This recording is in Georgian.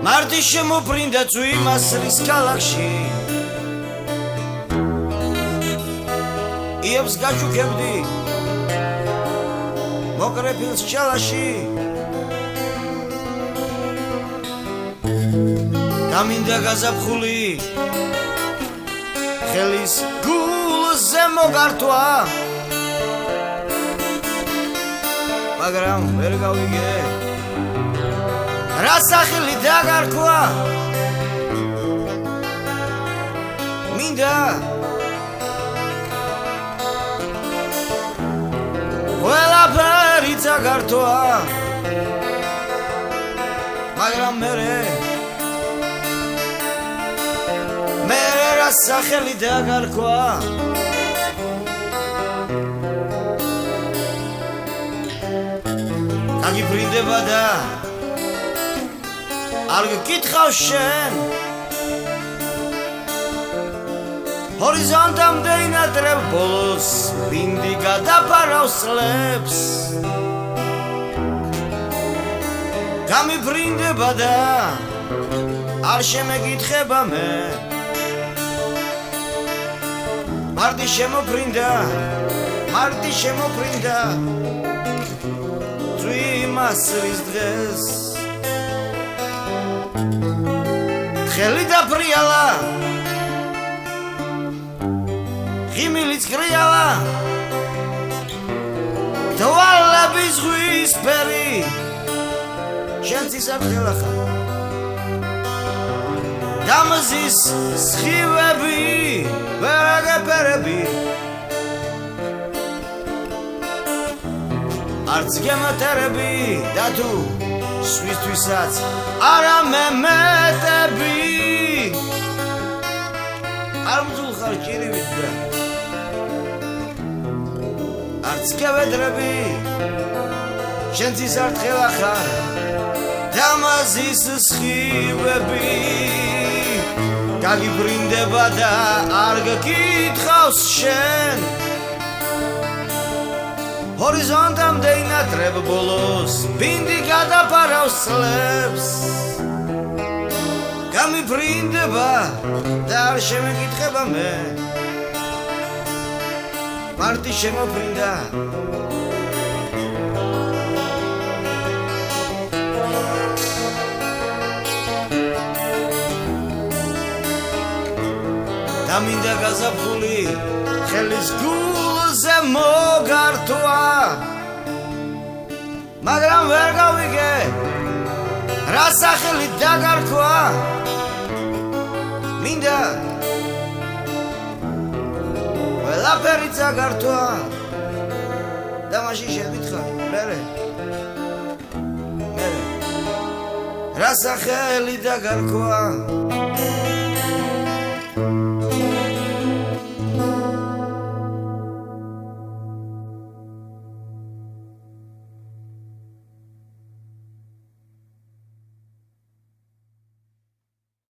მარტი შემოფრინდა წვიმასრის ქალაქში იებს გაჩუქებდი მოკრე ფილს ჩალაში დამინდა გაზაფხული ხელის გულზე მოგართვა მაგრამ ვერ გავიგე რა სახელი დაგარქვა მინდა ყველაფერი დაგართვა მაგრამ მე რა სახელი დაგარქვა გაგიფრინდება და არ გკითხავ შენ ჰორიზონტამდე ინატრებ ბოლოს ბინდი გადაფარავს წლებს გამიფრინდება და არ შემეკითხება მე მარტი შემოფრინდა წვიმასრის დღეს ხელი დაფრიალა ღიმილიც კრიალა თვალები ზღვისფერი შენც ისარხელა ხარ დამზის სხივები ვერაგეპერები არც გემატერები და თუ სვისთვისაც არა მემეტები არ მძულ ხარ ჭირივით და არც გევედრები შენც ისართხელა ხარ დამაზის სხივები გაგიფრინდება და არ გკითხავს შენ ჰორიზონტამდე ინატრებ ბოლოს ბინდი გადაფარავს წლებს გამიფრინდება და არ შემეკითხება მე მარტი შემოფრინდა დამინდა გაზაფხული ხელის გულზე მოგართვა მაგრამ ვერ გავიგე რა სახელი დაგარქვა მინდა ყველაფერი დაგართვა და მაშინ შემითხარი მე რა სახელი დაგარქვა